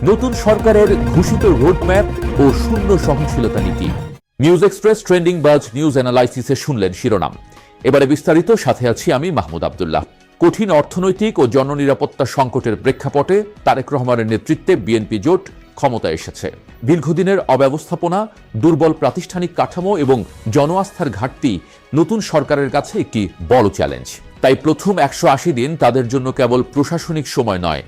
নতুন সরকারের ঘোষিত রোডম্যাপ ও শূন্য সহনশীলতা নীতি। নিউজ এক্সপ্রেস ট্রেন্ডিং বাজ নিউজ অ্যানালাইসিসে শুনলেন শিরোনাম। এবারে বিস্তারিত, সাথে আছি আমি মাহমুদ আবদুল্লাহ। কঠিন অর্থনৈতিক ও জননিরাপত্তা সংকটের প্রেক্ষাপটে তারেক রহমানের নেতৃত্বে বিএনপি জোট ক্ষমতায় এসেছে। দীর্ঘদিনের অব্যবস্থাপনা, দুর্বল প্রাতিষ্ঠানিক কাঠামো এবং জনআস্থার ঘাটতি নতুন সরকারের কাছে একটি বড় চ্যালেঞ্জ। তাই প্রথম 180 দিন তাদের জন্য কেবল প্রশাসনিক সময় নয়,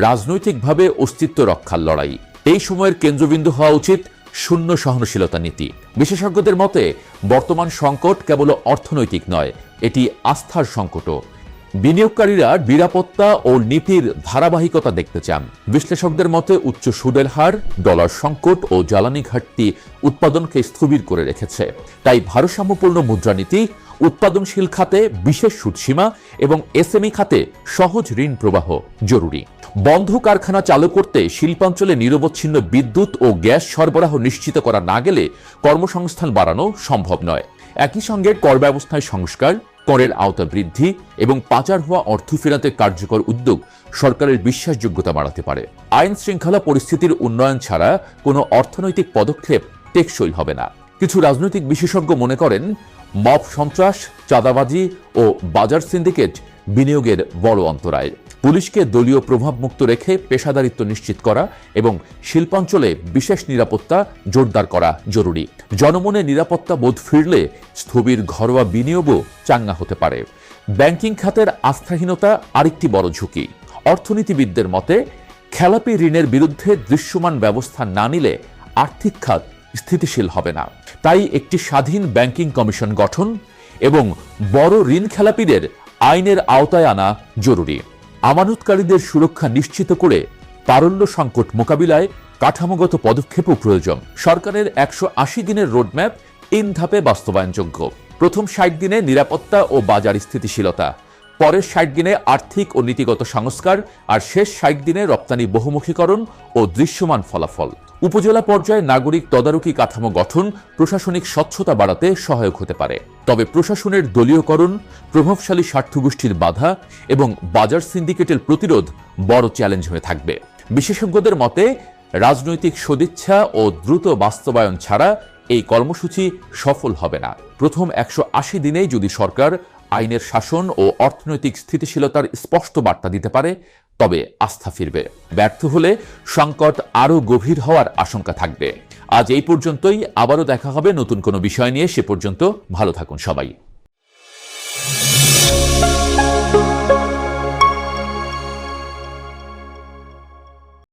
রাজনৈতিকভাবে অস্তিত্ব রক্ষার লড়াই। এই সময়ের কেন্দ্রবিন্দু হওয়া উচিত শূন্য সহনশীলতা নীতি। বিশেষজ্ঞদের মতে বর্তমান সংকট কেবল অর্থনৈতিক নয়, এটি আস্থার সংকটও। বিনিয়োগকারীরা নিরাপত্তা ও নীতির ধারাবাহিকতা দেখতে চান। বিশ্লেষকদের মতে উচ্চ সুদের হার, ডলার সংকট ও জ্বালানি ঘাটতি উৎপাদনকে স্থবির করে রেখেছে। তাই ভারসাম্যপূর্ণ মুদ্রানীতি, উৎপাদনশীল খাতে বিশেষ সুদসীমা এবং এসএমই খাতে সহজ ঋণ প্রবাহ জরুরি। বন্ধ কারখানা চালু করতে শিল্পাঞ্চলে নিরবচ্ছিন্ন বিদ্যুৎ ও গ্যাস সরবরাহ নিশ্চিত করা না গেলে কর্মসংস্থান বাড়ানো সম্ভব নয়। একই সঙ্গে কর ব্যবস্থায় সংস্কার, করের আওতা বৃদ্ধি এবং পাচার হওয়া অর্থ ফেরাতে কার্যকর উদ্যোগ সরকারের বিশ্বাসযোগ্যতা বাড়াতে পারে। আইন শৃঙ্খলা পরিস্থিতির উন্নয়ন ছাড়া কোনো অর্থনৈতিক পদক্ষেপ টেকসই হবে না। কিছু রাজনৈতিক বিশেষজ্ঞ মনে করেন মব সন্ত্রাস, চাঁদাবাজি ও বাজার সিন্ডিকেট বিনিয়োগের বড় অন্তরায়। পুলিশকে দলীয় প্রভাবমুক্ত রেখে পেশাদারিত্ব নিশ্চিত করা এবং শিল্পাঞ্চলে বিশেষ নিরাপত্তা জোরদার করা জরুরি। জনমনে নিরাপত্তা বোধ ফিরলে স্থবির ঘরোয়া বিনিয়োগও চাঙ্গা হতে পারে। ব্যাংকিং খাতের আস্থাহীনতা আরেকটি বড় ঝুঁকি। অর্থনীতিবিদদের মতে খেলাপি ঋণের বিরুদ্ধে দৃশ্যমান ব্যবস্থা না নিলে আর্থিক খাত স্থিতিশীল হবে না। তাই একটি স্বাধীন ব্যাংকিং কমিশন গঠন এবং বড় ঋণ খেলাপিদের আইনের আওতায় আনা জরুরি। আমানতকারীদের সুরক্ষা নিশ্চিত করে তারল্য সংকট মোকাবিলায় কাঠামোগত পদক্ষেপও প্রয়োজন। সরকারের 180 দিনের রোডম্যাপ 3 ধাপে বাস্তবায়নযোগ্য। প্রথম 60 দিনে নিরাপত্তা ও বাজার স্থিতিশীলতা, পরের 60 দিনে আর্থিক ও নীতিগত সংস্কার, আর শেষ 60 দিনে রপ্তানি বহুমুখীকরণ ও দৃশ্যমান ফলাফল। উপজেলা পর্যায়ে নাগরিক তদারকি কাঠামো গঠন প্রশাসনিক স্বচ্ছতা বাড়াতে সহায়ক হতে পারে। তবে প্রশাসনের দলীয়করণ, প্রভাবশালী স্বার্থগোষ্ঠীর বাধা এবং বাজার সিন্ডিকেটের প্রতিরোধ বড় চ্যালেঞ্জ হয়ে থাকবে। বিশেষজ্ঞদের মতে রাজনৈতিক সদিচ্ছা ও দ্রুত বাস্তবায়ন ছাড়া এই কর্মসূচি সফল হবে না। প্রথম 180 দিনেই যদি সরকার আইনের শাসন ও অর্থনৈতিক স্থিতিশীলতার স্পষ্ট বার্তা দিতে পারে, তবে আস্থা ফিরবে। ব্যর্থ হলে সংকট আরও গভীর হওয়ার আশঙ্কা থাকবে। আজ এই পর্যন্তই। আবারও দেখা হবে নতুন কোনো বিষয় নিয়ে। সে পর্যন্ত ভালো থাকুন সবাই।